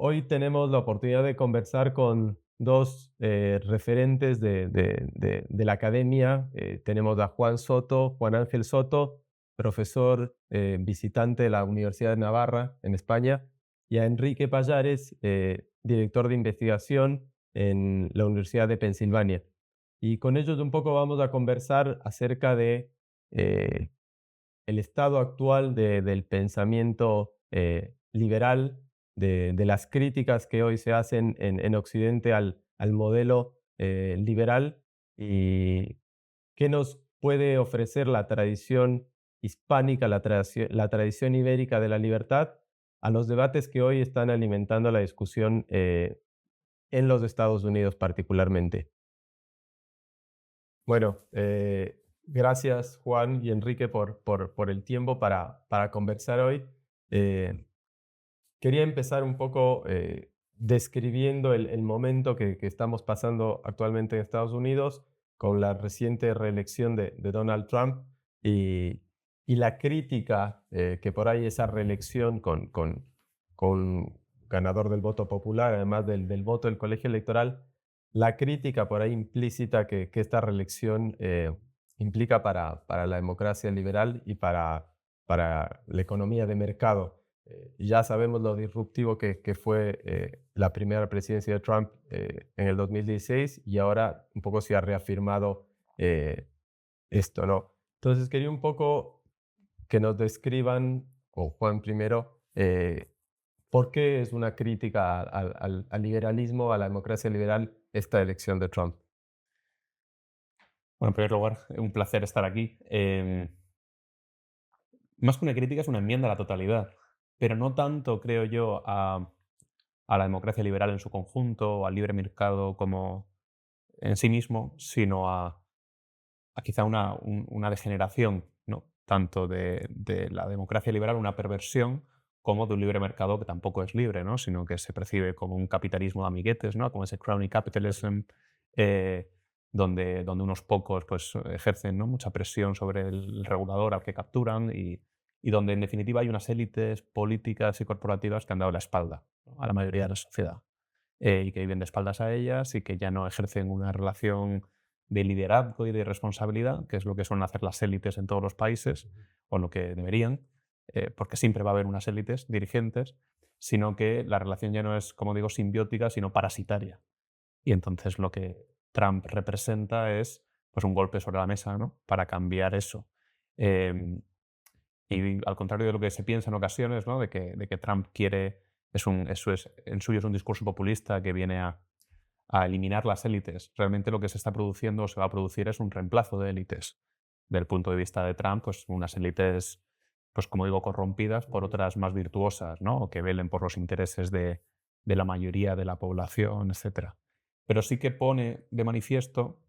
Hoy tenemos la oportunidad de conversar con dos referentes de la academia. Tenemos a Juan Soto, Juan Ángel Soto, profesor visitante de la Universidad de Navarra en España, y a Enrique Payares, director de investigación en la Universidad de Pensilvania. Y con ellos un poco vamos a conversar acerca de eh, el estado actual del pensamiento liberal, de las críticas que hoy se hacen en Occidente al modelo liberal y qué nos puede ofrecer la tradición hispánica, la tradición ibérica de la libertad a los debates que hoy están alimentando la discusión en los Estados Unidos particularmente. Bueno, gracias Juan y Enrique por el tiempo para conversar hoy. Eh, Quería empezar un poco describiendo el momento que estamos pasando actualmente en Estados Unidos con la reciente reelección de Donald Trump y, y la crítica que por ahí esa reelección con ganador del voto popular, además del voto del colegio electoral, la crítica por ahí implícita que esta reelección implica para la democracia liberal y para la economía de mercado. Ya sabemos lo disruptivo que fue la primera presidencia de Trump en el 2016 y ahora un poco se ha reafirmado eh, esto, ¿no? Entonces quería un poco que nos describan, o Juan primero, por qué es una crítica al liberalismo, a la democracia liberal, esta elección de Trump. Bueno, en primer lugar, un placer estar aquí. Más que una crítica, es una enmienda a la totalidad, pero no tanto, creo yo, a la democracia liberal en su conjunto o al libre mercado como en sí mismo, sino a quizá una degeneración, ¿no? Tanto de la democracia liberal, una perversión, como de un libre mercado que tampoco es libre, ¿no? Sino que se percibe como un capitalismo de amiguetes, ¿no? Como ese crony capitalism, eh, donde unos pocos pues, ejercen, ¿no?, mucha presión sobre el regulador al que capturan y donde en definitiva hay unas élites políticas y corporativas que han dado la espalda, ¿no?, a la mayoría de la sociedad, y que viven de espaldas a ellas y que ya no ejercen una relación de liderazgo y de responsabilidad, que es lo que suelen hacer las élites en todos los países, o lo que deberían, porque siempre va a haber unas élites dirigentes, sino que la relación ya no es, como digo, simbiótica, sino parasitaria. Y entonces lo que Trump representa es pues, un golpe sobre la mesa, ¿no?, para cambiar eso. Em, y al contrario de lo que se piensa en ocasiones, ¿no?, de que Trump quiere, eso es, en suyo es un discurso populista que viene a eliminar las élites. Realmente lo que se está produciendo o se va a producir es un reemplazo de élites. Del punto de vista de Trump, pues unas élites, pues como digo, corrompidas por otras más virtuosas, ¿no?, o que velen por los intereses de la mayoría de la población, etcétera. Pero sí que pone de manifiesto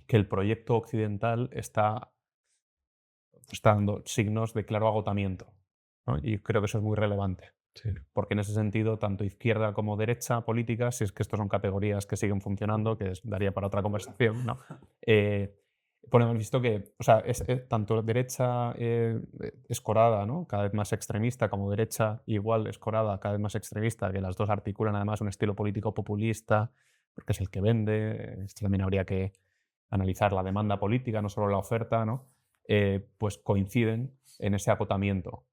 que el proyecto occidental está dando signos de claro agotamiento, ¿no? Y creo que eso es muy relevante. Sí. Porque en ese sentido, tanto izquierda como derecha política, si es que estos son categorías que siguen funcionando, que daría para otra conversación, ¿no? Eh, pone de manifiesto que, o sea, tanto derecha escorada, ¿no?, cada vez más extremista, como derecha igual escorada, cada vez más extremista, que las dos articulan además un estilo político populista, porque es el que vende. Esto también habría que analizar la demanda política, no solo la oferta, ¿no? Pues coinciden en ese acotamiento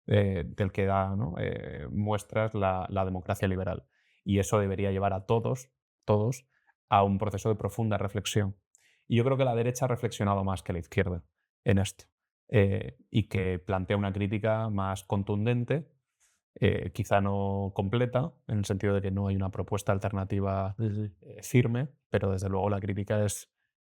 del que da, ¿no?, muestras la democracia liberal. Y eso debería llevar a todos, a un proceso de profunda reflexión. Y yo creo que la derecha ha reflexionado más que la izquierda en esto, y que plantea una crítica más contundente, quizá no completa, en el sentido de que no hay una propuesta alternativa Sí, sí. firme, pero desde luego la crítica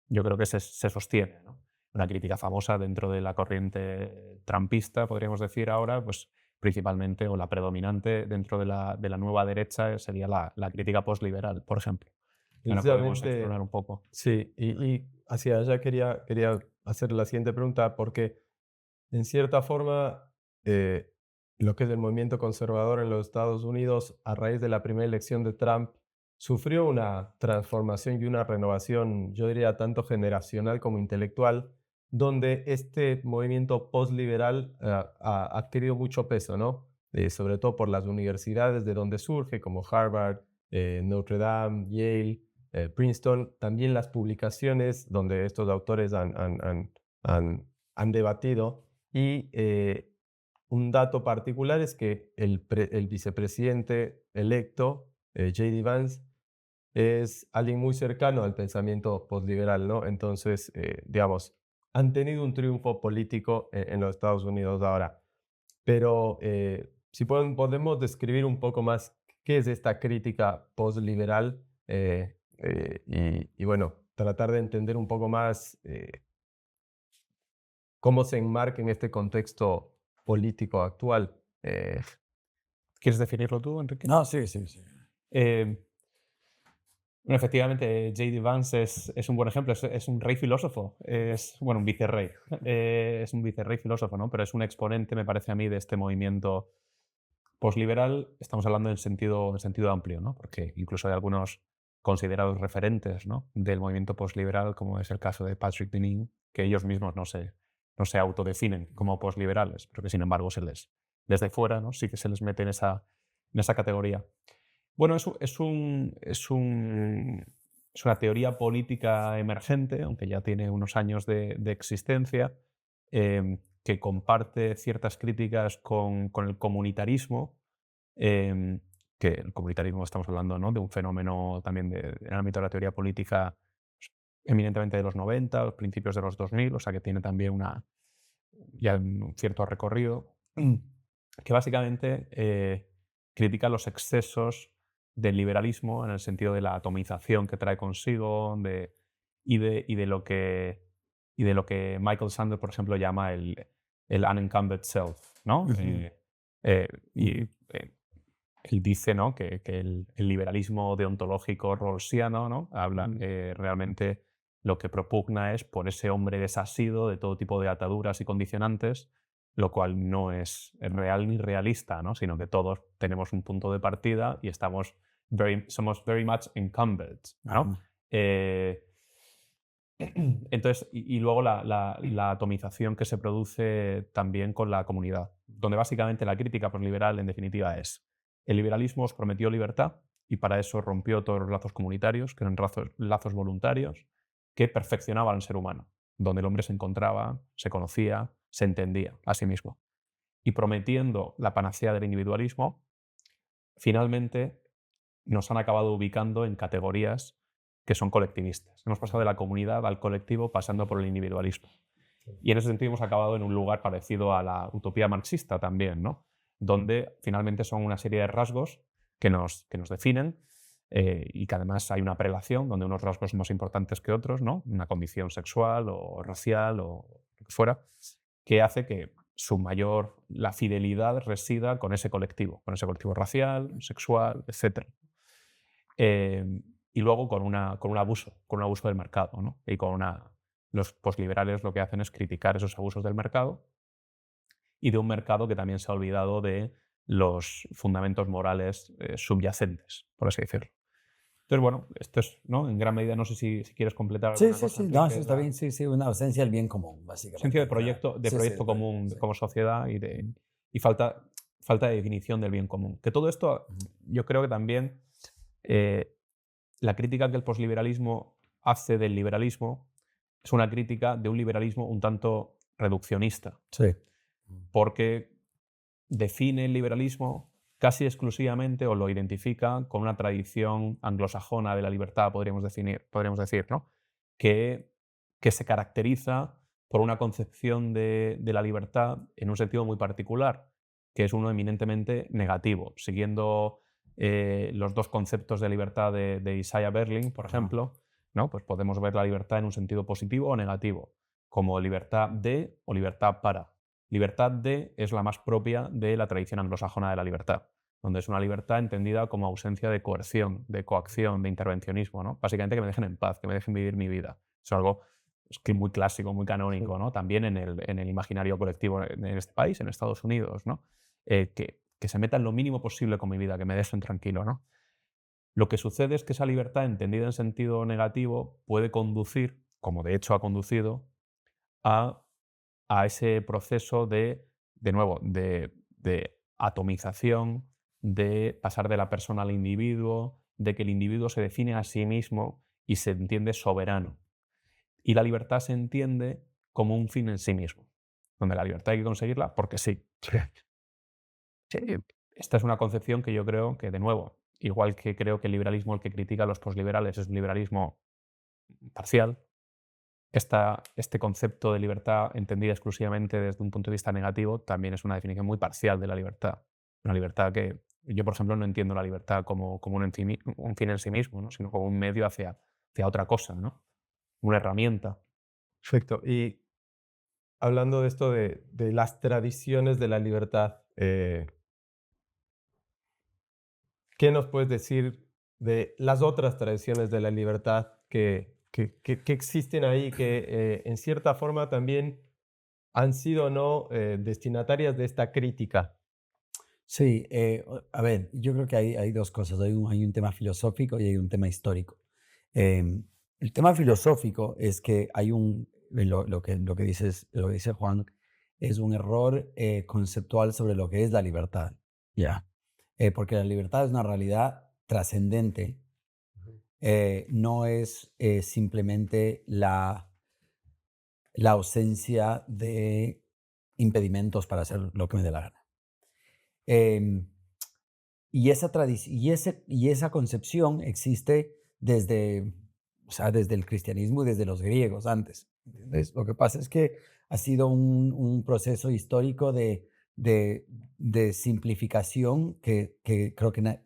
yo creo que se sostiene, ¿no? Una crítica famosa dentro de la corriente trumpista, podríamos decir ahora, pues principalmente, o la predominante dentro de la nueva derecha, sería la crítica postliberal, por ejemplo. Que ahora podemos Precisamente, explorar un poco. sí, y hacia allá quería hacer la siguiente pregunta, porque en cierta forma, eh, lo que es el movimiento conservador en los Estados Unidos, a raíz de la primera elección de Trump, sufrió una transformación y una renovación, yo diría, tanto generacional como intelectual, donde este movimiento postliberal ha adquirido mucho peso, ¿no? sobre todo por las universidades de donde surge, como Harvard, Notre Dame, Yale, Princeton, también las publicaciones donde estos autores han debatido. Y un dato particular es que el vicepresidente electo, J.D. Vance, es alguien muy cercano al pensamiento postliberal, ¿no? Entonces, digamos, han tenido un triunfo político en los Estados Unidos ahora. Pero si podemos describir un poco más qué es esta crítica postliberal y bueno, tratar de entender un poco más cómo se enmarca en este contexto político actual. ¿Quieres definirlo tú, Enrique? No, sí, sí, sí. Bueno, efectivamente, J.D. Vance es un buen ejemplo, es un rey filósofo, es, bueno, un vicerrey, es un vicerrey filósofo, ¿no? Pero es un exponente, me parece a mí, de este movimiento postliberal. Estamos hablando en sentido amplio, ¿no? Porque incluso hay algunos considerados referentes, ¿no?, del movimiento postliberal, como es el caso de Patrick Deneen, que ellos mismos no se autodefinen como postliberales, pero que sin embargo desde fuera, ¿no?, sí que se les mete en esa categoría. Bueno, es una teoría política emergente, aunque ya tiene unos años de existencia, que comparte ciertas críticas con el comunitarismo, que el comunitarismo estamos hablando, ¿no?, de un fenómeno también en el ámbito de la teoría política eminentemente de los 90, los principios de los 2000, o sea que tiene también ya un cierto recorrido, que básicamente critica los excesos del liberalismo en el sentido de la atomización que trae consigo y de lo que Michael Sandel, por ejemplo, llama el unencumbered self, ¿no? Él dice, ¿no?, que el liberalismo deontológico rawlsiano, ¿no?, habla realmente lo que propugna es por ese hombre desasido de todo tipo de ataduras y condicionantes, lo cual no es real ni realista, ¿no?, sino que todos tenemos un punto de partida y somos very much encumbered, ¿no? Entonces, y luego la atomización que se produce también con la comunidad, donde básicamente la crítica postliberal, en definitiva, es: el liberalismo os prometió libertad y para eso rompió todos los lazos comunitarios, que eran lazos voluntarios, que perfeccionaban al ser humano, donde el hombre se encontraba, se conocía, se entendía a sí mismo. Y prometiendo la panacea del individualismo, finalmente nos han acabado ubicando en categorías que son colectivistas. Hemos pasado de la comunidad al colectivo, pasando por el individualismo. Y en ese sentido hemos acabado en un lugar parecido a la utopía marxista también, ¿no?, donde finalmente son una serie de rasgos que nos definen y que además hay una prelación donde unos rasgos son más importantes que otros, ¿no?, una condición sexual o racial o lo que fuera, que hace que la fidelidad resida con ese colectivo racial, sexual, etc. Y luego con un abuso del mercado, ¿no? Y los postliberales lo que hacen es criticar esos abusos del mercado y de un mercado que también se ha olvidado de los fundamentos morales subyacentes, por así decirlo. Entonces, bueno, esto es, ¿no?, en gran medida, no sé si quieres completar Sí, alguna sí, cosa, sí. Enrique, No, eso está bien. Sí, sí, una ausencia del bien común, básicamente. ausencia de proyecto Sí, común sí. como sociedad y falta de definición del bien común. Que todo esto, yo creo que también la crítica que el posliberalismo hace del liberalismo es una crítica de un liberalismo un tanto reduccionista. Sí. Porque define el liberalismo casi exclusivamente, o lo identifica con una tradición anglosajona de la libertad, podríamos decir, ¿no?, que se caracteriza por una concepción de la libertad en un sentido muy particular, que es uno eminentemente negativo, siguiendo los dos conceptos de libertad de Isaiah Berlin, por ejemplo, ¿no?, pues podemos ver la libertad en un sentido positivo o negativo, como libertad de o libertad para. Libertad de es la más propia de la tradición anglosajona de la libertad, donde es una libertad entendida como ausencia de coerción, de coacción, de intervencionismo, ¿no? Básicamente que me dejen en paz, que me dejen vivir mi vida. Es algo muy clásico, muy canónico, ¿no?, también en el imaginario colectivo en este país, en Estados Unidos, ¿no?, que se metan lo mínimo posible con mi vida, que me dejen tranquilo, ¿no? Lo que sucede es que esa libertad, entendida en sentido negativo, puede conducir, como de hecho ha conducido, a ese proceso de nuevo, de atomización, de pasar de la persona al individuo, de que el individuo se define a sí mismo y se entiende soberano. Y la libertad se entiende como un fin en sí mismo, donde la libertad hay que conseguirla porque sí. Sí, esta es una concepción que yo creo que, de nuevo, igual que creo que el liberalismo, el que critica a los posliberales, es un liberalismo parcial, este concepto de libertad entendida exclusivamente desde un punto de vista negativo también es una definición muy parcial de la libertad. Una libertad que yo, por ejemplo, no entiendo la libertad como un fin en sí mismo, ¿no? Sino como un medio hacia otra cosa, ¿no? Una herramienta. Perfecto. Y hablando de esto de las tradiciones de la libertad, ¿qué nos puedes decir de las otras tradiciones de la libertad que existen ahí, que en cierta forma también han sido no destinatarias de esta crítica? Sí, a ver, yo creo que hay dos cosas. Hay un tema filosófico y hay un tema histórico. El tema filosófico es que lo que dice Juan es un error conceptual sobre lo que es la libertad, ¿ya? Porque la libertad es una realidad trascendente, no es simplemente la ausencia de impedimentos para hacer lo que me dé la gana. Em, y esa concepción existe desde el cristianismo y desde los griegos antes. ¿Entiendes? Lo que pasa es que ha sido un proceso histórico de, de simplificación que creo que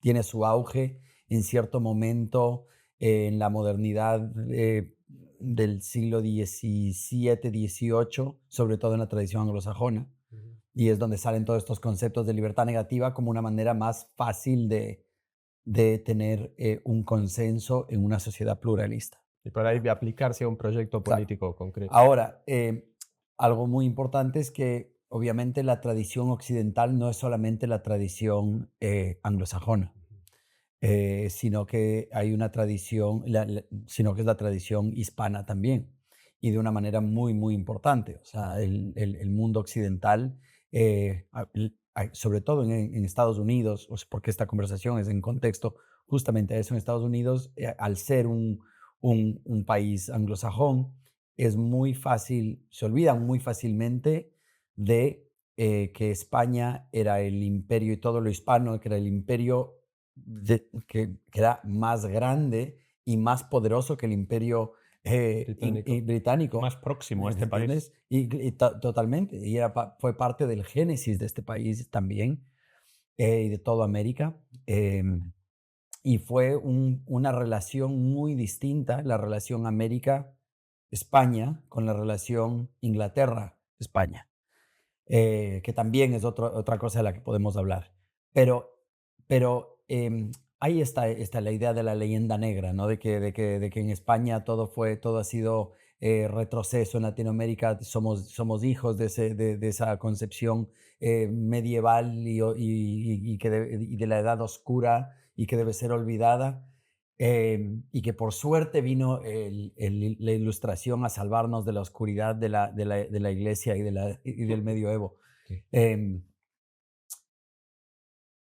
tiene su auge en cierto momento en la modernidad del siglo XVII, XVIII, sobre todo en la tradición anglosajona. Y es donde salen todos estos conceptos de libertad negativa como una manera más fácil de tener un consenso en una sociedad pluralista. Y para ahí aplicarse a un proyecto Claro. político concreto. Ahora, algo muy importante es que obviamente la tradición occidental no es solamente la tradición anglosajona, sino que hay una tradición, sino que es la tradición hispana también, y de una manera muy, muy importante. O sea, el mundo occidental, sobre todo en Estados Unidos, porque esta conversación es en contexto justamente a eso, en Estados Unidos, al ser un país anglosajón, es muy fácil, se olvidan muy fácilmente de que España era el imperio y todo lo hispano, que era el imperio que era más grande y más poderoso que el imperio Británico. británico. Más próximo a ¿Me este país. entiendes? Totalmente. Y fue parte del génesis de este país también y de toda América. Y fue una relación muy distinta, la relación América-España con la relación Inglaterra-España, que también es otra cosa de la que podemos hablar. Pero ahí está la idea de la leyenda negra, ¿no? De que en España todo ha sido retroceso, en Latinoamérica somos hijos de esa concepción medieval y de la edad oscura y que debe ser olvidada. Y que por suerte vino la ilustración a salvarnos de la oscuridad de la iglesia y del medioevo.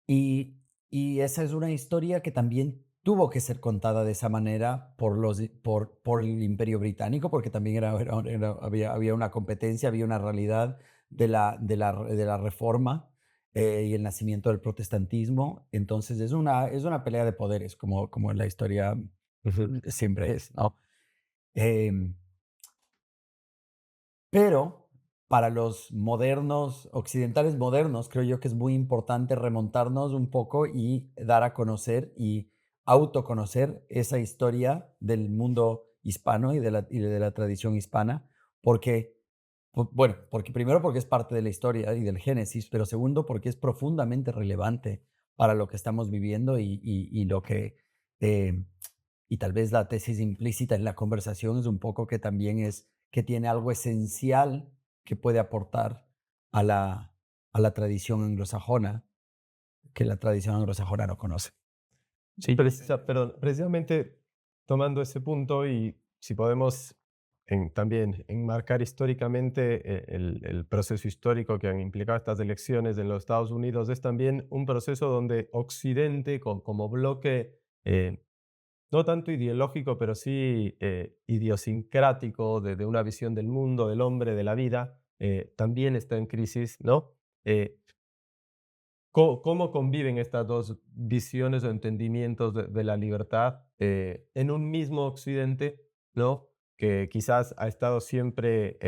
Sí. Y esa es una historia que también tuvo que ser contada de esa manera por el Imperio Británico, porque también había una competencia, había una realidad de la Reforma y el nacimiento del protestantismo. Entonces es una pelea de poderes, como en la historia siempre es, ¿no? Em, pero para los occidentales modernos, creo yo que es muy importante remontarnos un poco y dar a conocer y autoconocer esa historia del mundo hispano y de la tradición hispana, porque primero porque es parte de la historia y del génesis, pero segundo porque es profundamente relevante para lo que estamos viviendo y lo que, eh, y tal vez la tesis implícita en la conversación es un poco que también es que tiene algo esencial que puede aportar a la tradición anglosajona, que la tradición anglosajona no conoce. Sí, Perdón, precisamente tomando ese punto y si podemos también enmarcar históricamente el proceso histórico que han implicado estas elecciones en los Estados Unidos, es también un proceso donde Occidente como bloque, no tanto ideológico, pero sí idiosincrático de una visión del mundo, del hombre, de la vida, también está en crisis, ¿no? ¿Cómo conviven estas dos visiones o entendimientos de la libertad en un mismo Occidente, ¿no? Que quizás ha estado siempre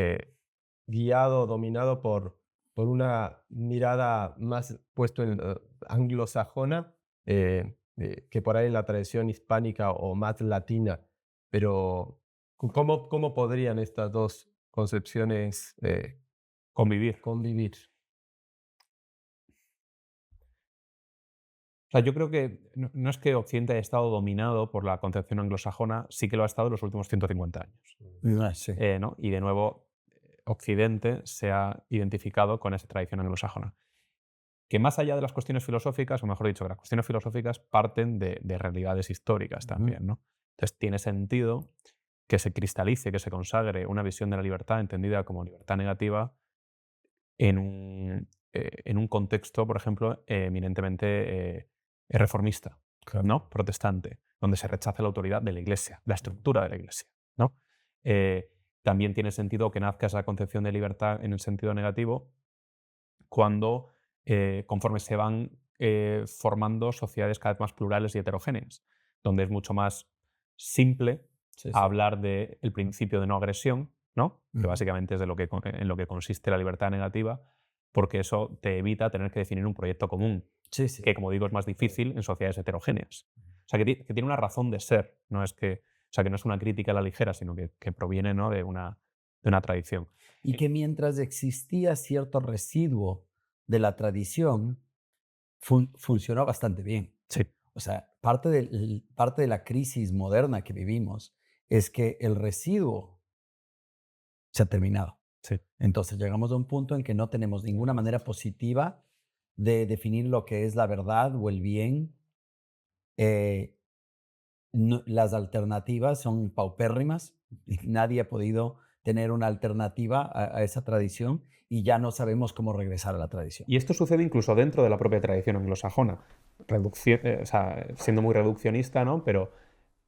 guiado, dominado por una mirada más puesto en anglosajona que por ahí en la tradición hispánica o más latina? Pero ¿cómo podrían estas dos concepciones Convivir. convivir? O sea, yo creo que no es que Occidente haya estado dominado por la concepción anglosajona, sí que lo ha estado en los últimos 150 años. Sí. ¿No? Y de nuevo, Occidente se ha identificado con esa tradición anglosajona. Que más allá de las cuestiones filosóficas, o mejor dicho, que las cuestiones filosóficas parten de realidades históricas también, ¿no? Entonces tiene sentido que se cristalice, que se consagre una visión de la libertad entendida como libertad negativa en un contexto, por ejemplo, eminentemente reformista, Claro. ¿no? Protestante, donde se rechaza la autoridad de la Iglesia, la estructura de la Iglesia, ¿no? También tiene sentido que nazca esa concepción de libertad en el sentido negativo cuando, conforme se van formando sociedades cada vez más plurales y heterogéneas, donde es mucho más simple Sí, sí. hablar del principio de no agresión, ¿no? Que Ujú. básicamente es en lo que consiste la libertad negativa, porque eso te evita tener que definir un proyecto común, Sí, sí. que, como digo, es más difícil en sociedades heterogéneas. O sea, que tiene una razón de ser, no es que, o sea, que no es una crítica a la ligera, sino que proviene, ¿no?, de una tradición. Y que mientras existía cierto residuo de la tradición, funcionó bastante bien. Sí, O sea, parte de la crisis moderna que vivimos es que el residuo se ha terminado. sí. Entonces llegamos a un punto en que no tenemos ninguna manera positiva de definir lo que es la verdad o el bien. Eh, las alternativas son paupérrimas. Nadie ha podido tener una alternativa a esa tradición y ya no sabemos cómo regresar a la tradición. Y esto sucede incluso dentro de la propia tradición anglosajona, o sea, siendo muy reduccionista, ¿no? Pero,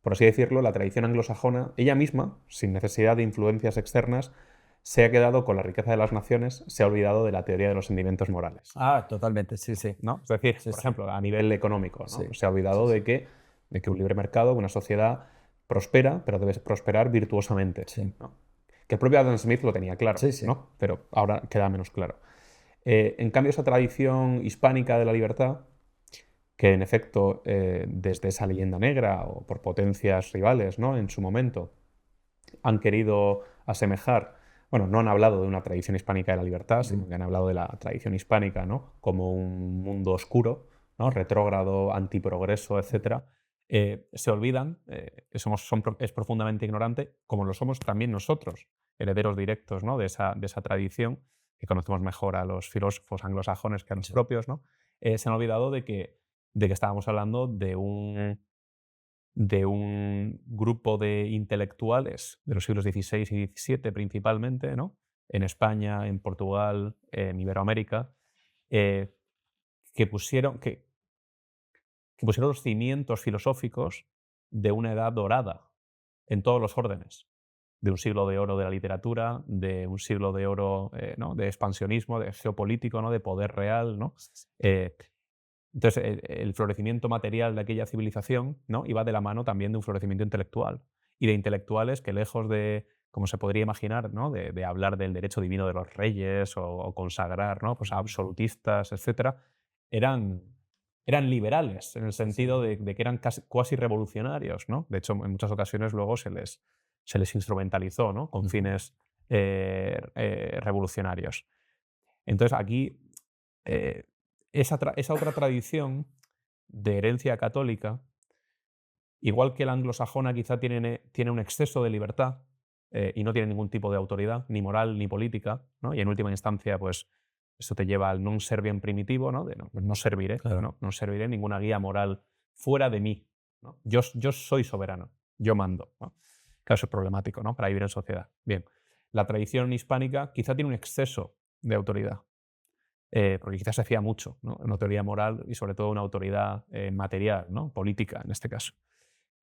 por así decirlo, la tradición anglosajona, ella misma, sin necesidad de influencias externas, se ha quedado con la riqueza de las naciones, se ha olvidado de la teoría de los sentimientos morales, Ah, totalmente, sí, sí. ¿no? Es decir, Sí, por sí. ejemplo, a nivel económico, ¿no? Sí, Se ha olvidado sí, de que un libre mercado, una sociedad prospera, pero debe prosperar virtuosamente, sí. ¿no? Que el propio Adam Smith lo tenía claro, Sí, sí. ¿no? Pero ahora queda menos claro. En cambio, esa tradición hispánica de la libertad, que en efecto, desde esa leyenda negra o por potencias rivales, ¿no?, en su momento, han querido asemejar, bueno, no han hablado de una tradición hispánica de la libertad, sino que han hablado de la tradición hispánica, ¿no?, como un mundo oscuro, ¿no?, retrógrado, antiprogreso, etc. Se olvidan, es profundamente ignorante, como lo somos también nosotros, herederos directos, ¿no?, de esa tradición, que conocemos mejor a los filósofos anglosajones que a los Sí. propios, ¿no? Se han olvidado de que estábamos hablando de un grupo de intelectuales de los siglos XVI y XVII principalmente, ¿no?, en España, en Portugal, en Iberoamérica, eh, que pusieron los cimientos filosóficos de una edad dorada en todos los órdenes, de un siglo de oro de la literatura, de un siglo de oro, ¿no?, de expansionismo, de geopolítico, ¿no?, de poder real, ¿no? Entonces, el florecimiento material de aquella civilización, ¿no?, iba de la mano también de un florecimiento intelectual, y de intelectuales que, lejos de, como se podría imaginar, ¿no?, de hablar del derecho divino de los reyes o consagrar, ¿no?, pues a absolutistas, etc., eran liberales, en el sentido de que eran cuasi revolucionarios, ¿no? De hecho, en muchas ocasiones luego se les instrumentalizó, ¿no?, con fines revolucionarios. Entonces, aquí, esa otra tradición de herencia católica, igual que la anglosajona quizá tiene un exceso de libertad y no tiene ningún tipo de autoridad, ni moral ni política, ¿no? Y en última instancia, pues eso te lleva al non serviam primitivo, ¿no? De no serviré, Claro. no serviré ninguna guía moral fuera de mí, ¿no? Yo soy soberano, yo mando, ¿no? Claro, eso es problemático, ¿no? Para vivir en sociedad. Bien, la tradición hispánica quizá tiene un exceso de autoridad, porque quizás se fía mucho, ¿no? Una autoridad moral y sobre todo una autoridad material, ¿no? Política en este caso.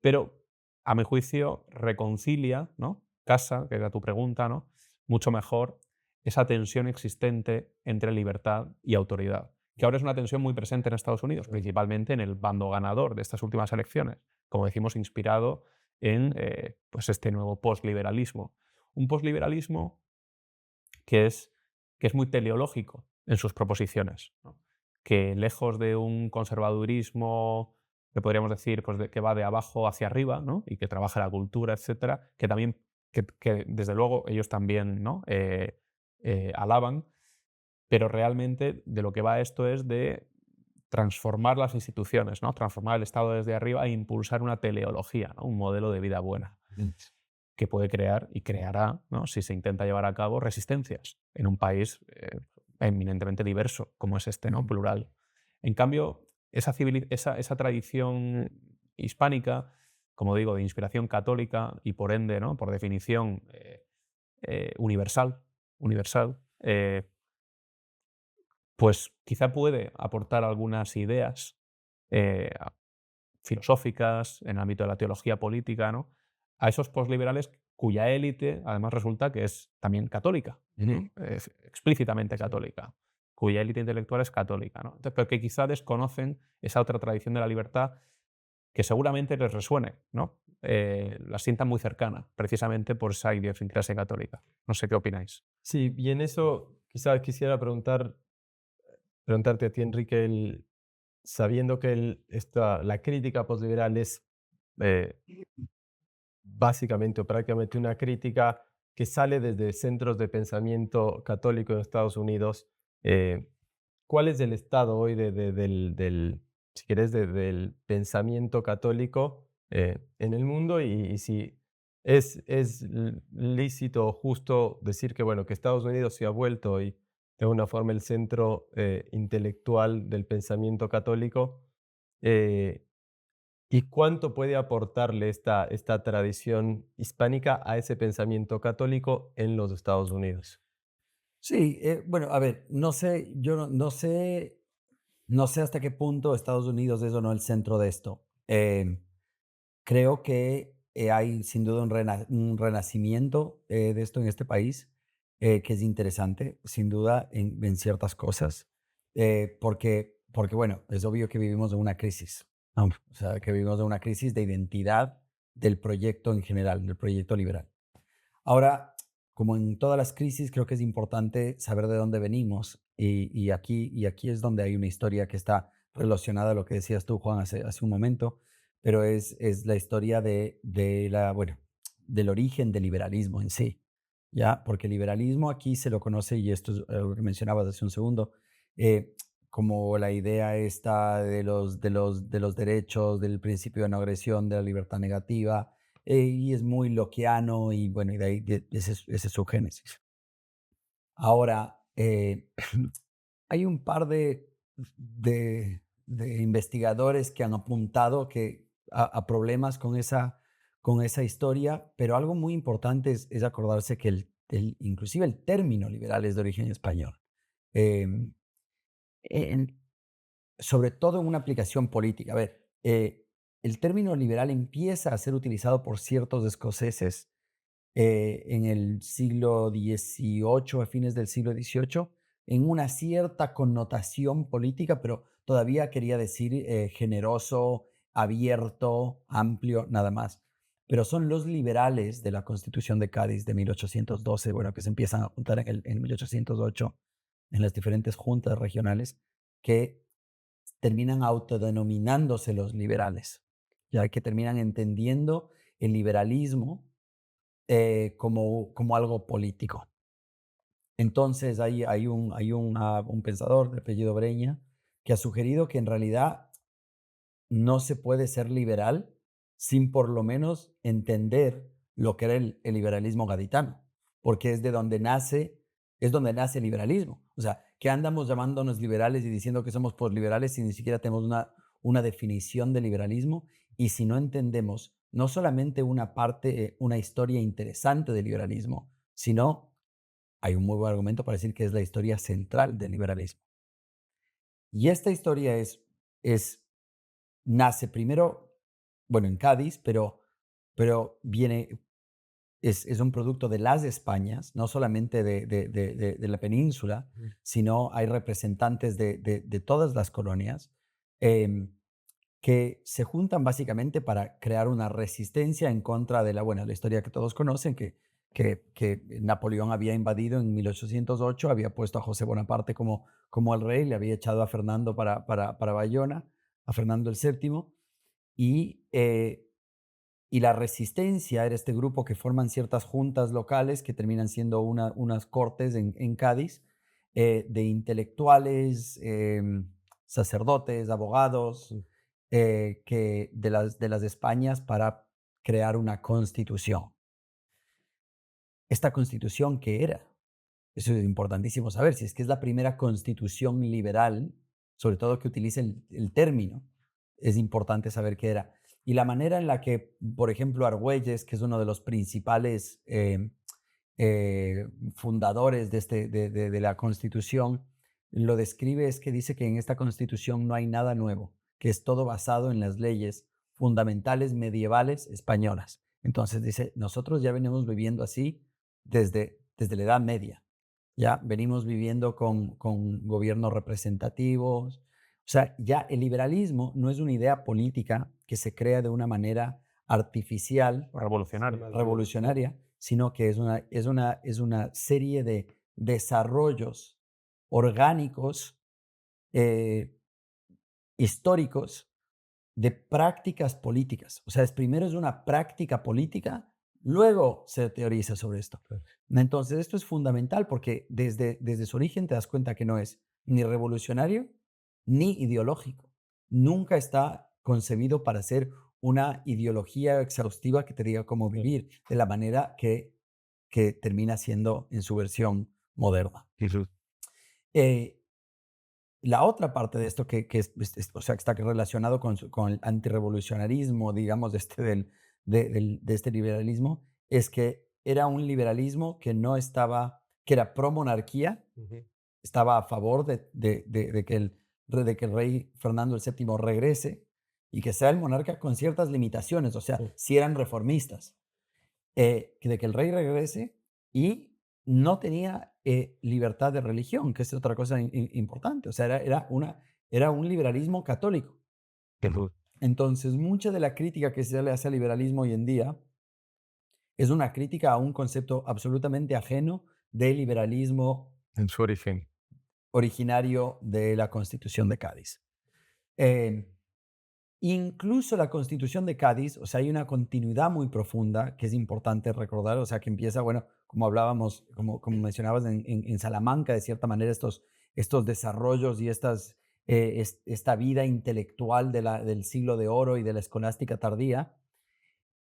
Pero, a mi juicio, reconcilia, ¿no? Casa, que era tu pregunta, ¿no? Mucho mejor esa tensión existente entre libertad y autoridad, que ahora es una tensión muy presente en Estados Unidos, principalmente en el bando ganador de estas últimas elecciones, como decimos, inspirado en pues este nuevo posliberalismo. Un posliberalismo que es, que es muy teleológico en sus proposiciones, ¿no? Que lejos de un conservadurismo que podríamos decir pues que va de abajo hacia arriba, ¿no? Y que trabaja la cultura, etcétera, que también, que desde luego ellos también, ¿no? Alaban, pero realmente de lo que va esto es de transformar las instituciones, ¿no? Transformar el Estado desde arriba e impulsar una teleología, ¿no? Un modelo de vida buena que puede crear y creará, ¿no? Si se intenta llevar a cabo, resistencias en un país eminentemente diverso como es este, ¿no? Plural. En cambio, esa tradición hispánica, como digo, de inspiración católica y por ende, ¿no? Por definición, universal, pues quizá puede aportar algunas ideas eh, filosóficas en el ámbito de la teología política, ¿no? A esos posliberales cuya élite además resulta que es también católica, ¿no? Es explícitamente católica, cuya élite intelectual es católica, ¿no? Entonces, pero que quizá desconocen esa otra tradición de la libertad que seguramente les resuene, ¿no? La sientan muy cercana, precisamente por esa idiosincrasia católica. No sé qué opináis. Sí, y en eso quizás quisiera preguntarte a ti, Enrique, sabiendo que la crítica posliberal es eh, básicamente o prácticamente una crítica que sale desde centros de pensamiento católico de Estados Unidos. eh, ¿Cuál es el estado hoy si querés, del pensamiento católico en el mundo? Y si es lícito o justo decir que, bueno, que Estados Unidos se ha vuelto hoy de alguna forma el centro intelectual del pensamiento católico. eh, ¿Y cuánto puede aportarle esta tradición hispánica a ese pensamiento católico en los Estados Unidos? Sí, bueno, a ver, no sé, yo no sé hasta qué punto Estados Unidos es o no el centro de esto. Creo que hay sin duda un renacimiento de esto en este país, que es interesante, sin duda, en ciertas cosas, porque, bueno, es obvio que vivimos en una crisis, ¿no? O sea, que vivimos en una crisis de identidad del proyecto en general, del proyecto liberal. Ahora, como en todas las crisis, creo que es importante saber de dónde venimos y aquí es donde hay una historia que está relacionada a lo que decías tú, Juan, hace un momento, pero es la historia bueno, del origen del liberalismo en sí, ¿ya? Porque el liberalismo aquí se lo conoce, y esto es algo que mencionabas hace un segundo, eh, como la idea esta de los derechos, del principio de no agresión, de la libertad negativa, y es muy lockeano y bueno, y de ahí ese es su génesis. Ahora, hay un par de investigadores que han apuntado a problemas con esa historia, pero algo muy importante es acordarse que inclusive el término liberal es de origen español. Em, en- Sobre todo en una aplicación política. A ver, el término liberal empieza a ser utilizado por ciertos escoceses en el siglo XVIII, a fines del siglo XVIII, en una cierta connotación política, pero todavía quería decir generoso, abierto, amplio, nada más. Pero son los liberales de la Constitución de Cádiz de 1812, bueno, que se empiezan a juntar en 1808 en las diferentes juntas regionales, que terminan autodenominándose los liberales, ya que terminan entendiendo el liberalismo como algo político. Entonces hay un pensador de apellido Breña que ha sugerido que en realidad no se puede ser liberal sin por lo menos entender lo que era el liberalismo gaditano, porque es donde nace el liberalismo. O sea, que andamos llamándonos liberales y diciendo que somos posliberales si ni siquiera tenemos una definición de liberalismo, y si no entendemos no solamente una parte, una historia interesante del liberalismo, sino hay un muy buen argumento para decir que es la historia central del liberalismo. Y esta historia nace primero, bueno, en Cádiz, pero viene, es un producto de las Españas, no solamente de la península, Ujú. sino hay representantes de todas las colonias em, que se juntan básicamente para crear una resistencia en contra de bueno, la historia que todos conocen, que Napoleón había invadido en 1808, había puesto a José Bonaparte como el rey, le había echado a Fernando para Bayona, a Fernando el séptimo, y, eh, y la resistencia era este grupo que forman ciertas juntas locales que terminan siendo unas cortes en Cádiz, de intelectuales, sacerdotes, abogados, Mm. de las Españas para crear una constitución. ¿Esta constitución qué era? Eso es importantísimo saber, si es que es la primera constitución liberal, sobre todo que utilice el término, es importante saber qué era. Y la manera en la que, por ejemplo, Argüelles, que es uno de los principales fundadores de la Constitución, lo describe es que dice que en esta Constitución no hay nada nuevo, que es todo basado en las leyes fundamentales medievales españolas. Entonces dice, nosotros ya venimos viviendo así desde la Edad Media. Ya venimos viviendo con gobiernos representativos. O sea, ya el liberalismo no es una idea política que se crea de una manera artificial, O revolucionario. Más bien. revolucionaria, sino que es una serie de desarrollos orgánicos, eh, históricos, de prácticas políticas. O sea, primero es una práctica política, luego se teoriza sobre esto. Claro. Entonces, esto es fundamental porque desde su origen te das cuenta que no es ni revolucionario ni ideológico. Nunca está concebido para ser una ideología exhaustiva que te diga cómo vivir de la manera que termina siendo en su versión moderna. Ujú. Eh, la otra parte de esto o sea, que está relacionado con el antirrevolucionarismo, digamos, de este liberalismo, es que era un liberalismo que era pro monarquía, Ujú. estaba a favor de que el rey Fernando el séptimo regrese y que sea el monarca con ciertas limitaciones, o sea, Sí. si eran reformistas, de que el rey regrese, y no tenía libertad de religión, que es otra cosa importante. O sea, era un liberalismo católico. Ujú. Entonces, mucha de la crítica que se le hace al liberalismo hoy en día es una crítica a un concepto absolutamente ajeno del liberalismo En su origen. originario de la Constitución de Cádiz. Eh, Incluso la Constitución de Cádiz, o sea, hay una continuidad muy profunda que es importante recordar, o sea, que empieza, bueno, como hablábamos, como mencionabas en Salamanca, de cierta manera, estos desarrollos y esta vida intelectual del siglo de oro y de la escolástica tardía,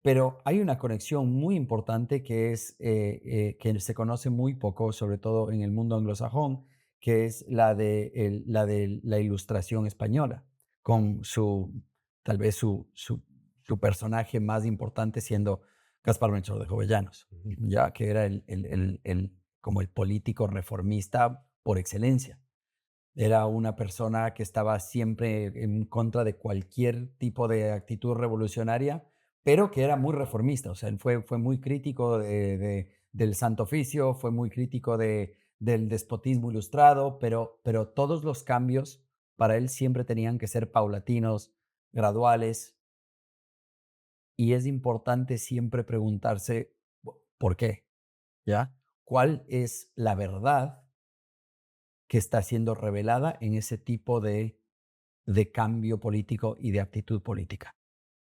pero hay una conexión muy importante que se conoce muy poco, sobre todo en el mundo anglosajón, que es la Ilustración española, con tal vez su personaje más importante siendo Gaspar Melchor de Jovellanos, Ujú. ya que era como el político reformista por excelencia. Era una persona que estaba siempre en contra de cualquier tipo de actitud revolucionaria, pero que era muy reformista. O sea, él fue muy crítico del Santo Oficio, fue muy crítico del despotismo ilustrado, pero todos los cambios para él siempre tenían que ser paulatinos, graduales, y es importante siempre preguntarse por qué, ¿ya? ¿Cuál es la verdad que está siendo revelada en ese tipo de cambio político y de actitud política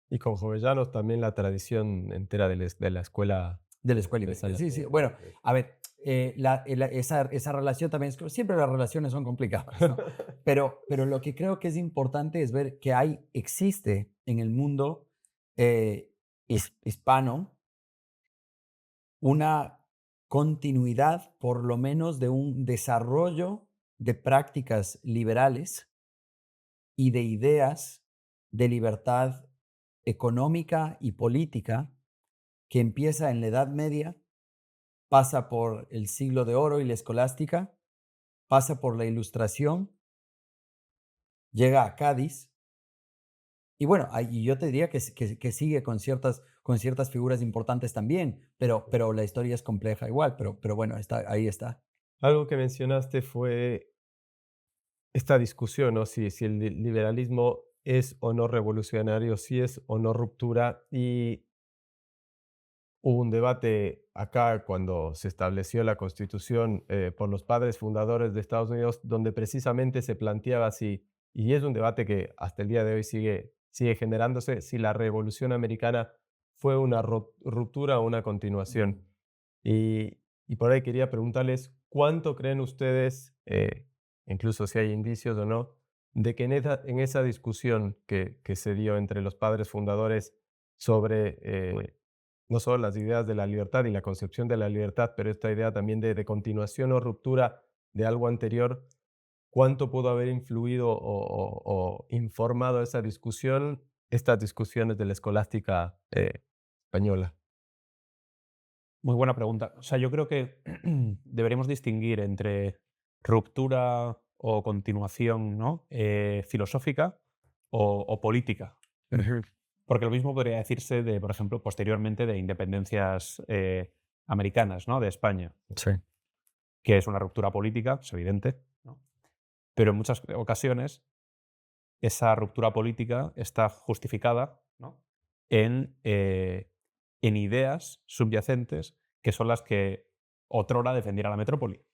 Y con Jovellanos también la tradición entera de la escuela de la escuela de ibérica? San. Sí, sí. Bueno, a ver, esa relación también siempre las relaciones son complicadas, ¿no? Pero lo que creo que es importante es ver que existe en el mundo hispano una continuidad, por lo menos, de un desarrollo de prácticas liberales y de ideas de libertad económica y política que empieza en la Edad Media, pasa por el Siglo de Oro y la escolástica, pasa por la Ilustración, llega a Cádiz. Y bueno, y yo te diría que sigue con ciertas figuras importantes también, pero la historia es compleja igual, pero bueno, ahí está. Algo que mencionaste fue esta discusión, ¿no? Si el liberalismo es o no revolucionario, si es o no ruptura. Y hubo un debate acá cuando se estableció la Constitución por los padres fundadores de Estados Unidos, donde precisamente se planteaba si, y es un debate que hasta el día de hoy sigue generándose, si la Revolución Americana fue una ruptura o una continuación. Y por ahí quería preguntarles, ¿cuánto creen ustedes, incluso si hay indicios o no, de que en esa discusión que se dio entre los padres fundadores sobre no solo las ideas de la libertad y la concepción de la libertad, pero esta idea también de continuación o ruptura de algo anterior, cuánto pudo haber influido o informado esa discusión, estas discusiones de la escolástica española? Muy buena pregunta. O sea, yo creo que deberíamos distinguir entre ruptura o continuación, ¿no? Filosófica o política. Porque lo mismo podría decirse de, por ejemplo, posteriormente de independencias americanas, ¿no? De España, Sí. que es una ruptura política, es evidente, ¿no? Pero en muchas ocasiones esa ruptura política está justificada, ¿no? En ideas subyacentes que son las que otrora defendiera la metrópoli,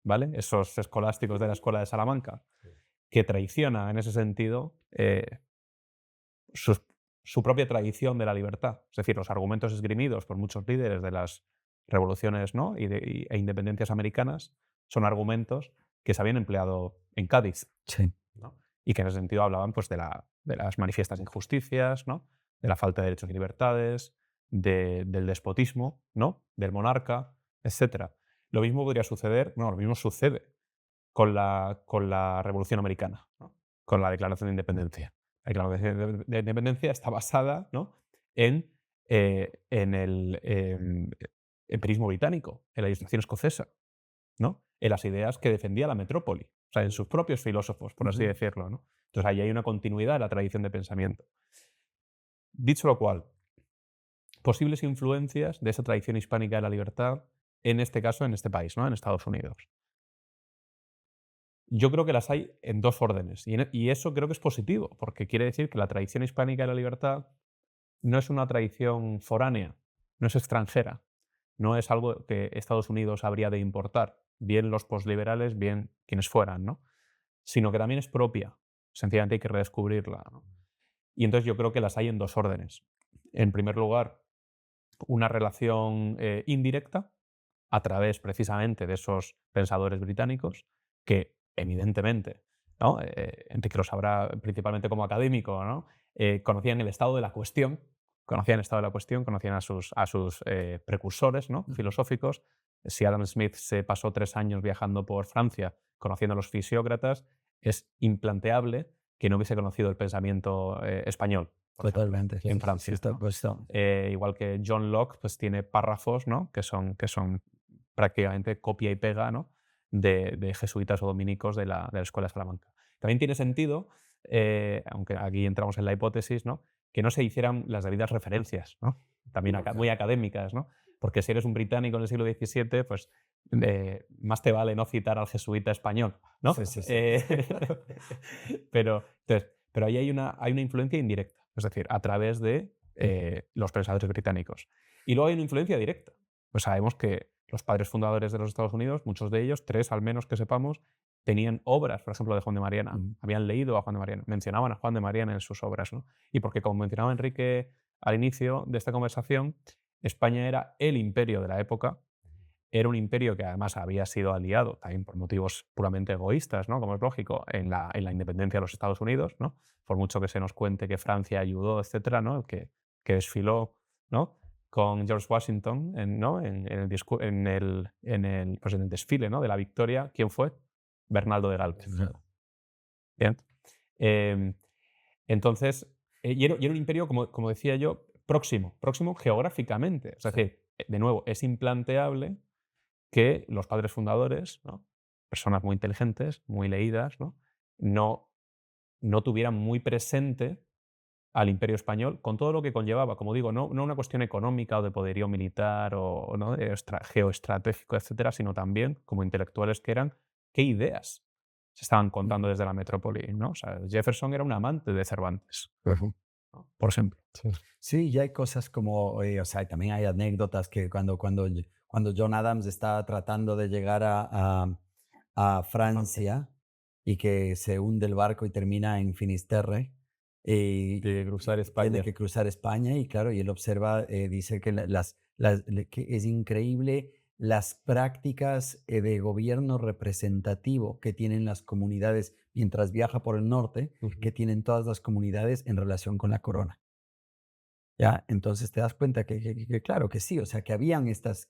¿vale? Esos escolásticos de la Escuela de Salamanca, que traiciona en ese sentido su propia tradición de la libertad. Es decir, los argumentos esgrimidos por muchos líderes de las revoluciones, ¿no? e independencias americanas son argumentos que se habían empleado en Cádiz, Sí. ¿no? Y que en ese sentido hablaban pues, de las manifiestas injusticias, ¿no? De la falta de derechos y libertades, del despotismo, ¿no? Del monarca, etc. Lo mismo podría suceder, bueno, lo mismo sucede con la Revolución Americana, ¿no? Con la Declaración de Independencia. La Declaración de Independencia está basada, ¿no? En el empirismo británico, en la Ilustración escocesa, ¿no? En las ideas que defendía la metrópoli, o sea, en sus propios filósofos, por así decirlo, ¿no? Entonces ahí hay una continuidad en la tradición de pensamiento. Dicho lo cual, posibles influencias de esa tradición hispánica de la libertad, en este caso, en este país, ¿no? En Estados Unidos. Yo creo que las hay en dos órdenes, y eso creo que es positivo, porque quiere decir que la tradición hispánica de la libertad no es una tradición foránea, no es extranjera, no es algo que Estados Unidos habría de importar, bien los posliberales, bien quienes fueran, ¿no? Sino que también es propia, sencillamente hay que redescubrirla, ¿no? Y entonces yo creo que las hay en dos órdenes. En primer lugar, una relación indirecta a través precisamente de esos pensadores británicos que evidentemente, ¿no? Enrique lo sabrá principalmente como académico, ¿no? Conocían el estado de la cuestión, conocían a sus precursores, ¿no? Filosóficos. Si Adam Smith se pasó 3 años viajando por Francia conociendo a los fisiócratas, es implanteable que no hubiese conocido el pensamiento español. Totalmente. En Francia, ¿no? Igual que John Locke pues, tiene párrafos, ¿no? que son prácticamente copia y pega, ¿no? de jesuitas o dominicos de la Escuela de Salamanca. También tiene sentido, aunque aquí entramos en la hipótesis, ¿no? que no se hicieran las debidas referencias, ¿no? También muy académicas, ¿no? Porque si eres un británico en el siglo XVII, pues más te vale no citar al jesuita español, ¿no? Sí. Pero ahí hay una influencia indirecta, es decir, a través de los pensadores británicos. Y luego hay una influencia directa. Pues sabemos que los padres fundadores de los Estados Unidos, muchos de ellos, 3 al menos que sepamos, tenían obras, por ejemplo, de Juan de Mariana. Habían leído a Juan de Mariana, mencionaban a Juan de Mariana en sus obras, ¿no? Y porque, como mencionaba Enrique al inicio de esta conversación, España era el imperio de la época. Era un imperio que además había sido aliado, también por motivos puramente egoístas, ¿no? Como es lógico, en la independencia de los Estados Unidos, ¿no? Por mucho que se nos cuente que Francia ayudó, etcétera, ¿no? que desfiló, ¿no? con George Washington ¿no? en el desfile, ¿no? de la victoria. ¿Quién fue? Bernardo de Galvez. Bien. Entonces, y era un imperio, como decía yo, próximo geográficamente. Es decir, de nuevo, es implanteable que los padres fundadores, ¿no? Personas muy inteligentes, muy leídas, no, no tuvieran muy presente al Imperio Español con todo lo que conllevaba. Como digo, no una cuestión económica o de poderío militar o ¿no? Geoestratégico, etcétera, sino también, como intelectuales que eran, qué ideas se estaban contando desde la metrópoli, ¿no? O sea, Jefferson era un amante de Cervantes, Ujú. ¿no? Por ejemplo. Sí. Sí, ya hay cosas como, o sea, también hay anécdotas que cuando John Adams está tratando de llegar a Francia y que se hunde el barco y termina en Finisterre De cruzar y tiene España. que cruzar España y claro, y él observa, dice que, que es increíble las prácticas de gobierno representativo que tienen las comunidades mientras viaja por el norte, que tienen todas las comunidades en relación con la corona. ¿Ya? Entonces te das cuenta que claro que sí, o sea, que habían estas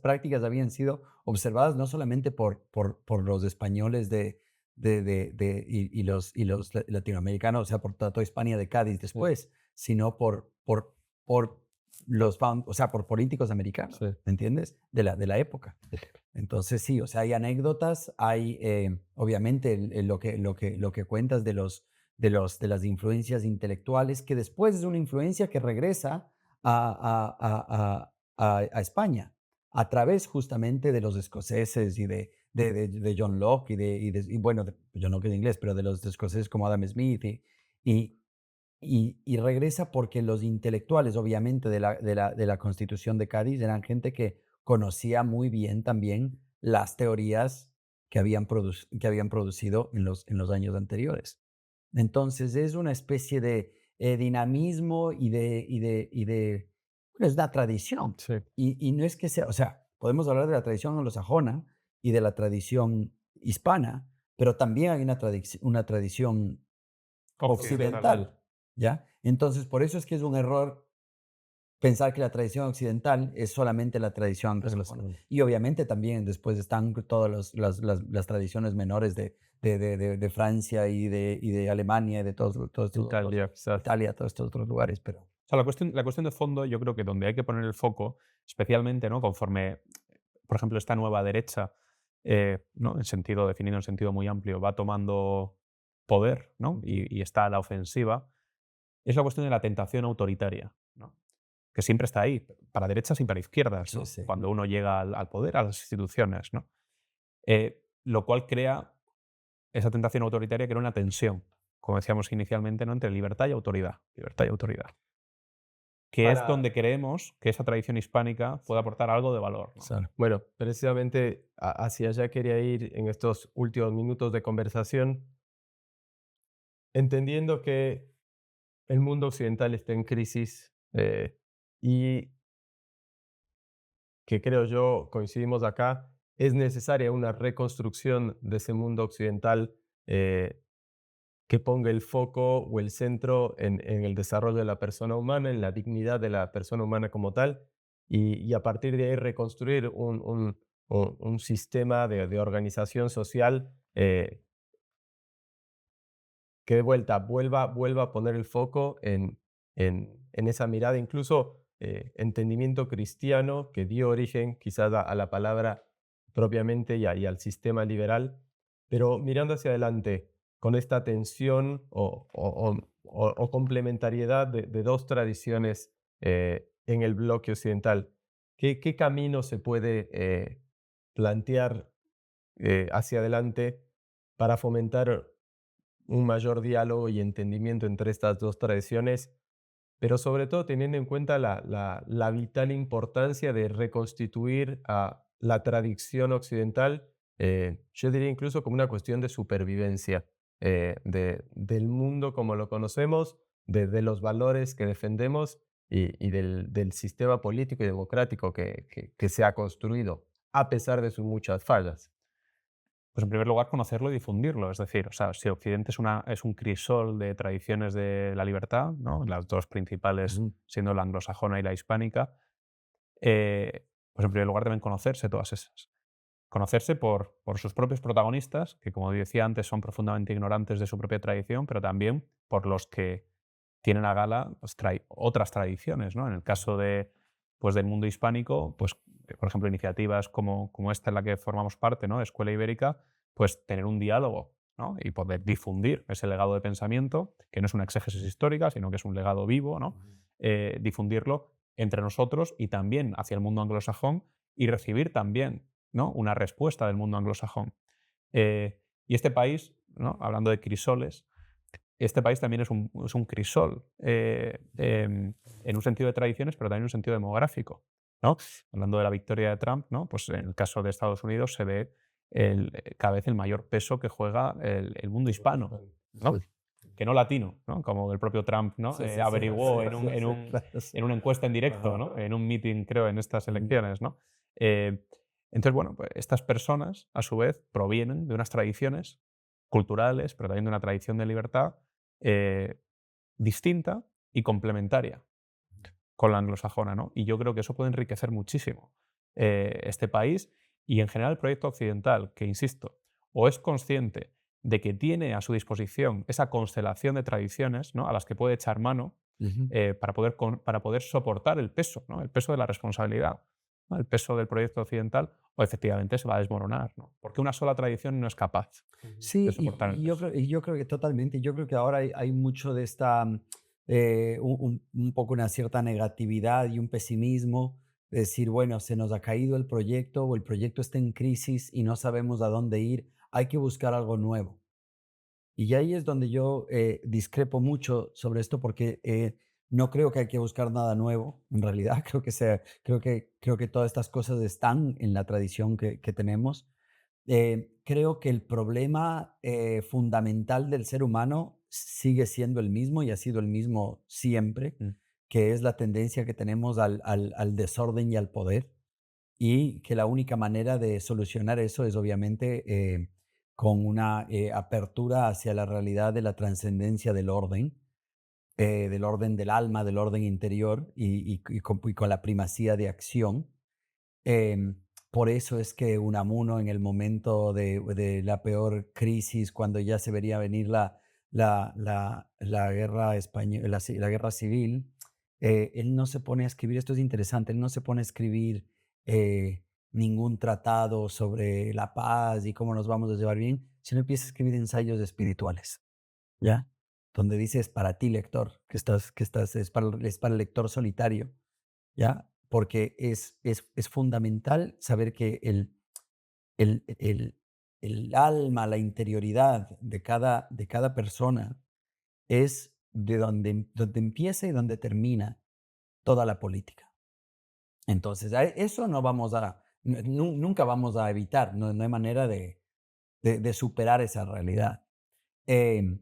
prácticas habían sido observadas no solamente por los españoles y los latinoamericanos, o sea, por toda Hispania de Cádiz Sí, después, sino por o sea, por políticos americanos, sí. ¿me entiendes? De la época. Entonces sí, o sea, hay anécdotas, hay obviamente lo que cuentas de las influencias intelectuales, que después es una influencia que regresa a España a través justamente de los escoceses y de John Locke y bueno, John Locke es inglés, pero de los escoceses como Adam Smith y, y regresa porque los intelectuales, obviamente, de la Constitución de Cádiz eran gente que conocía muy bien también las teorías que habían producido en los años anteriores. Entonces es una especie de dinamismo bueno, es una tradición. Sí. Y no es que sea, o sea, podemos hablar de la tradición anglosajona y de la tradición hispana, pero también hay una tradición occidental, ¿ya? Entonces, por eso es que es un error pensar que la tradición occidental es solamente la tradición anglosajona. Anglosajona. Y obviamente también después están todas las tradiciones menores de Francia y de Alemania y de todos estos otros, Italia, quizás. Italia, todos estos otros lugares, pero O sea, la cuestión de fondo, yo creo que donde hay que poner el foco, especialmente, ¿no? Conforme, por ejemplo, esta nueva derecha, ¿no? Definido en sentido muy amplio, va tomando poder, ¿no? Y está a la ofensiva, es la cuestión de la tentación autoritaria, ¿no? Que siempre está ahí, para derechas y para izquierdas, sí, ¿no? sí. Cuando uno llega al poder, a las instituciones, ¿no? Lo cual crea esa tentación autoritaria, crea una tensión, como decíamos inicialmente, ¿no? Entre libertad y autoridad. Libertad y autoridad. Que es Para, donde creemos que esa tradición hispánica puede aportar algo de valor, ¿no? Claro. bueno, precisamente hacia allá quería ir en estos últimos minutos de conversación, entendiendo que el mundo occidental está en crisis y que creo yo, coincidimos acá, es necesaria una reconstrucción de ese mundo occidental eh, que ponga el foco o el centro en el desarrollo de la persona humana, en la dignidad de la persona humana como tal, y a partir de ahí reconstruir un sistema de organización social que de vuelva a poner el foco en esa mirada, incluso entendimiento cristiano que dio origen quizás a la palabra propiamente y al sistema liberal, pero mirando hacia adelante con esta tensión o complementariedad de dos tradiciones en el bloque occidental, ¿qué camino se puede plantear hacia adelante para fomentar un mayor diálogo y entendimiento entre estas dos tradiciones, pero sobre todo teniendo en cuenta la vital importancia de reconstituir a la tradición occidental, yo diría incluso como una cuestión de supervivencia del mundo como lo conocemos, de los valores que defendemos y del sistema político y democrático que se ha construido, a pesar de sus muchas fallas. Pues en primer lugar, conocerlo y difundirlo. Es decir, o sea, si Occidente es un crisol de tradiciones de la libertad, ¿no? Las dos principales Ujú. siendo la anglosajona y la hispánica, pues en primer lugar deben conocerse todas esas. Conocerse por sus propios protagonistas, que como decía antes son profundamente ignorantes de su propia tradición, pero también por los que tienen a gala pues, otras tradiciones, ¿no? En el caso pues, del mundo hispánico, pues, por ejemplo, iniciativas como esta en la que formamos parte, ¿no? Escuela Ibérica, pues tener un diálogo, ¿no? Y poder difundir ese legado de pensamiento, que no es una exégesis histórica, sino que es un legado vivo, ¿no? Difundirlo entre nosotros y también hacia el mundo anglosajón y recibir también, ¿no? Una respuesta del mundo anglosajón. Y este país, ¿no? Hablando de crisoles, este país también es un crisol en un sentido de tradiciones, pero también en un sentido demográfico, ¿no? Hablando de la victoria de Trump, ¿no? Pues en el caso de Estados Unidos se ve cada vez el mayor peso que juega el mundo hispano, ¿no? Sí. Que no latino, ¿no? Como el propio Trump, ¿no? Sí, sí, sí, Averiguó sí, en un, sí, en sí, un- claro, sí. en una encuesta en directo, ¿no? En un meeting, creo, en estas elecciones, ¿no? Eh, entonces, bueno, pues estas personas, a su vez, provienen de unas tradiciones culturales, pero también de una tradición de libertad eh, distinta y complementaria con la anglosajona, ¿no? Y yo creo que eso puede enriquecer muchísimo este país y en general el proyecto occidental, que insisto, o es consciente de que tiene a su disposición esa constelación de tradiciones, ¿no? A las que puede echar mano Ujú. para poder soportar el peso, ¿no? El peso de la responsabilidad, ¿no? El peso del proyecto occidental, o efectivamente se va a desmoronar, ¿no? Porque una sola tradición no es capaz de Sí, soportar el peso. y yo creo que totalmente. Yo creo que ahora hay mucho de esta, un poco una cierta negatividad y un pesimismo, de decir, bueno, se nos ha caído el proyecto o el proyecto está en crisis y no sabemos a dónde ir, hay que buscar algo nuevo. Y ahí es donde yo discrepo mucho sobre esto porque no creo que hay que buscar nada nuevo. En realidad, creo que todas estas cosas están en la tradición que tenemos. Creo que el problema fundamental del ser humano sigue siendo el mismo y ha sido el mismo siempre, Mm. que es la tendencia que tenemos al desorden y al poder, y que la única manera de solucionar eso es obviamente con una apertura hacia la realidad de la trascendencia del orden del alma, del orden interior y con la primacía de acción. Por eso es que Unamuno en el momento de la peor crisis, cuando ya se vería venir la guerra española, la guerra civil, él no se pone a escribir, esto es interesante, él no se pone a escribir ningún tratado sobre la paz y cómo nos vamos a llevar bien, sino empieza a escribir ensayos espirituales, ¿ya? Donde dice, es para ti, lector, es para el lector solitario, ¿ya? Porque es fundamental saber que el, el, el alma, la interioridad de cada persona es de donde empieza y donde termina toda la política. Entonces, eso no vamos nunca vamos a evitar, no hay manera de superar esa realidad. Em,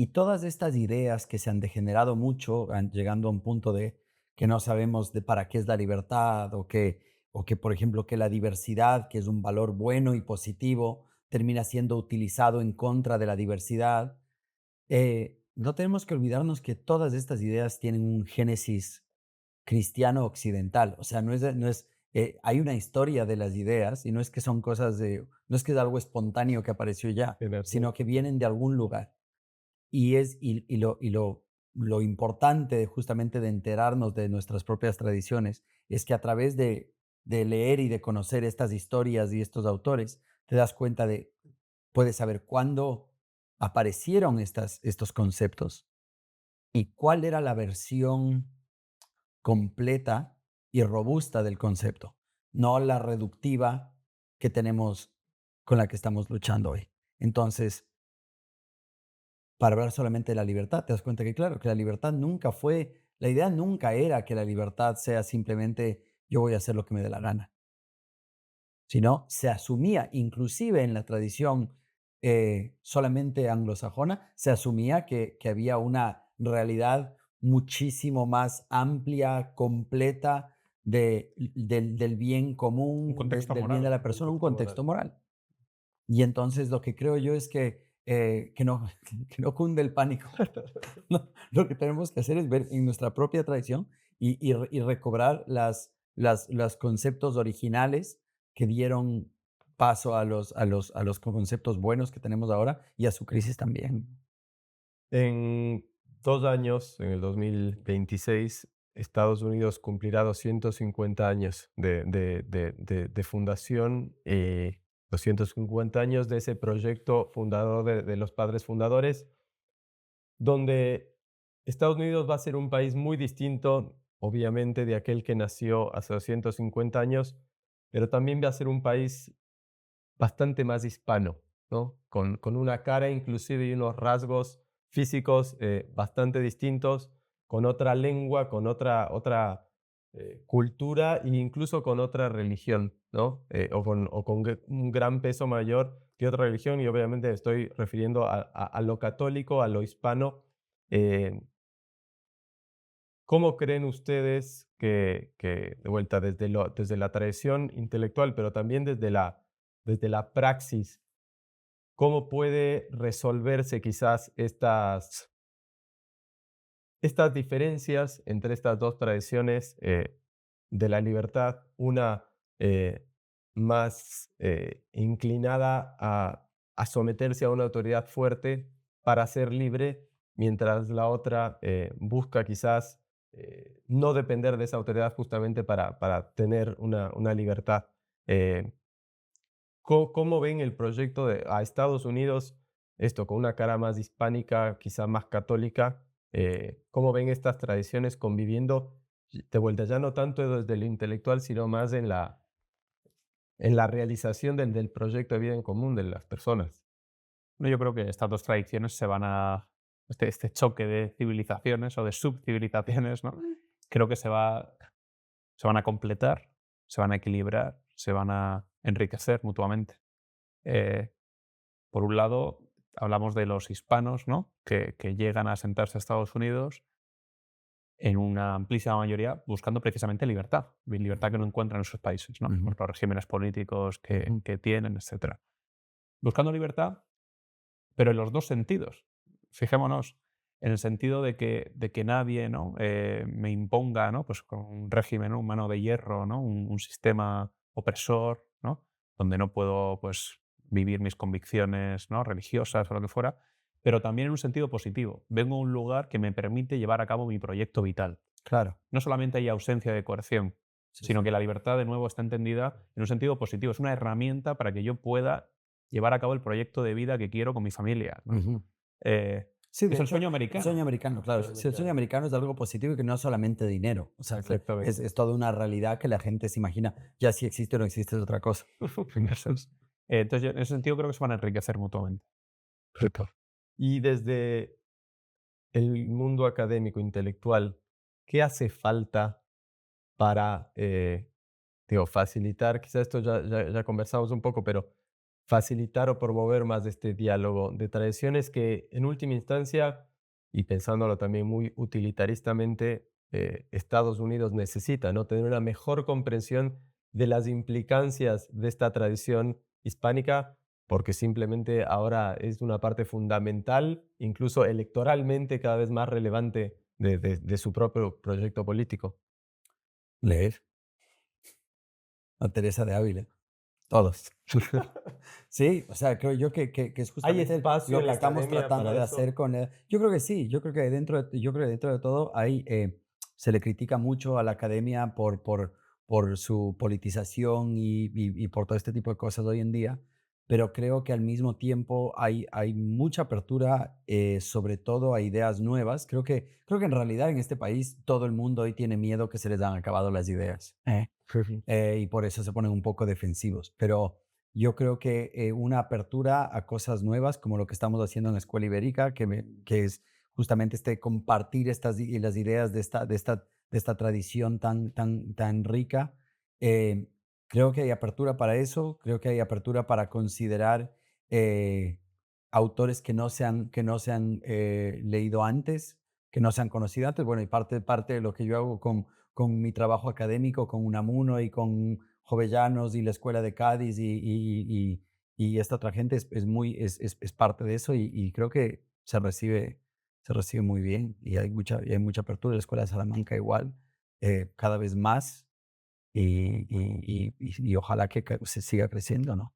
Y todas estas ideas que se han degenerado mucho, llegando a un punto de que no sabemos de para qué es la libertad o que, por ejemplo, que la diversidad, que es un valor bueno y positivo, termina siendo utilizado en contra de la diversidad. No tenemos que olvidarnos que todas estas ideas tienen un génesis cristiano occidental. O sea, hay una historia de las ideas y no es que son no es que es algo espontáneo que apareció ya, sino que vienen de algún lugar. Lo importante justamente de enterarnos de nuestras propias tradiciones es que a través de leer y de conocer estas historias y estos autores, te das cuenta puedes saber cuándo aparecieron estos conceptos y cuál era la versión completa y robusta del concepto, no la reductiva que tenemos con la que estamos luchando hoy. Entonces, para hablar solamente de la libertad, te das cuenta que, claro, que la libertad nunca fue, la idea nunca era que la libertad sea simplemente yo voy a hacer lo que me dé la gana, sino se asumía, inclusive en la tradición solamente anglosajona, se asumía que había una realidad muchísimo más amplia, completa del bien Un común, contexto del bien de moral. la persona, un contexto moral. Y entonces lo que creo yo es que no, que no cunde el pánico. No, lo que tenemos que hacer es ver en nuestra propia tradición y recobrar los conceptos originales que dieron paso a los conceptos buenos que tenemos ahora y a su crisis también. En 2 años, en el 2026, Estados Unidos cumplirá 250 años de fundación, 250 años de ese proyecto fundador de los padres fundadores, donde Estados Unidos va a ser un país muy distinto, obviamente, de aquel que nació hace 250 años, pero también va a ser un país bastante más hispano, ¿no? Con una cara inclusive y unos rasgos físicos bastante distintos, con otra lengua, con otra cultura e incluso con otra religión, ¿no? O con un gran peso mayor que otra religión, y obviamente estoy refiriendo a lo católico, a lo hispano. eh, ¿Cómo creen ustedes de vuelta, desde la tradición intelectual, pero también desde la praxis, cómo puede resolverse quizás estas diferencias entre estas dos tradiciones de la libertad, una más inclinada a someterse a una autoridad fuerte para ser libre, mientras la otra busca quizás no depender de esa autoridad justamente para tener una libertad? Eh, ¿Cómo ven el proyecto a Estados Unidos, esto con una cara más hispánica, quizá más católica? ¿Cómo ven estas tradiciones conviviendo de vuelta, ya no tanto desde lo intelectual, sino más en la realización del proyecto de vida en común de las personas? No, yo creo que estas dos tradiciones se van a... Este choque de civilizaciones o de subcivilizaciones, ¿no? Creo que se van a completar, se van a equilibrar, se van a enriquecer mutuamente. Eh, por un lado, hablamos de los hispanos, ¿no? Que llegan a asentarse a Estados Unidos en una amplísima mayoría buscando precisamente libertad, libertad que no encuentran en esos países, ¿no? Ujú, Por los regímenes políticos ujú. que tienen, etc. Buscando libertad, pero en los dos sentidos. Fijémonos, en el sentido de que nadie, ¿no? Me imponga, ¿no? Pues con un régimen, ¿no? Un mano de hierro, ¿no? Un sistema opresor, ¿no? Donde no puedo, pues, vivir mis convicciones, ¿no? Religiosas o lo que fuera, pero también en un sentido positivo. Vengo a un lugar que me permite llevar a cabo mi proyecto vital. Claro, No solamente hay ausencia de coerción, sí, sino sí. que la libertad, de nuevo, está entendida en un sentido positivo. Es una herramienta para que yo pueda llevar a cabo el proyecto de vida que quiero con mi familia, ¿no? Ujú. Eh, Sí, es de el hecho, sueño el sueño americano. americano, claro. Sueño Sí, el sueño americano. americano es algo positivo y que no es solamente dinero. O sea, que Exactamente. es toda una realidad que la gente se imagina. Ya si existe o no existe es otra cosa. Eso es. Entonces, en ese sentido creo que se van a enriquecer mutuamente. Perfecto. Y desde el mundo académico, intelectual, ¿qué hace falta para, digo, facilitar? Quizás esto ya conversamos un poco, pero facilitar o promover más este diálogo de tradiciones que en última instancia, y pensándolo también muy utilitaristamente, Estados Unidos necesita, ¿no? Tener una mejor comprensión de las implicancias de esta tradición hispánica, porque simplemente ahora es una parte fundamental, incluso electoralmente cada vez más relevante de su propio proyecto político. Leer a Teresa de Ávila. Todos. Sí, o sea, creo yo que es ¿Hay justamente espacio lo en que la estamos academia tratando para de eso? hacer con yo creo que sí, yo creo que dentro de todo hay, se le critica mucho a la academia por su politización y por todo este tipo de cosas hoy en día, pero creo que al mismo tiempo hay mucha apertura, sobre todo a ideas nuevas. Creo que en realidad en este país todo el mundo hoy tiene miedo que se les han acabado las ideas. Y por eso se ponen un poco defensivos. Pero yo creo que una apertura a cosas nuevas, como lo que estamos haciendo en la Escuela Ibérica, que es justamente compartir las ideas de esta tradición tan rica, eh, creo que hay apertura para eso, creo que hay apertura para considerar eh, autores que no se han leído antes, que no se han conocido antes. Bueno, y parte de lo que yo hago con mi trabajo académico, con Unamuno y con Jovellanos y la Escuela de Cádiz y esta otra gente es parte de eso y creo que se recibe muy bien y hay mucha apertura. La Escuela de Salamanca igual, cada vez más y ojalá que se siga creciendo, ¿no?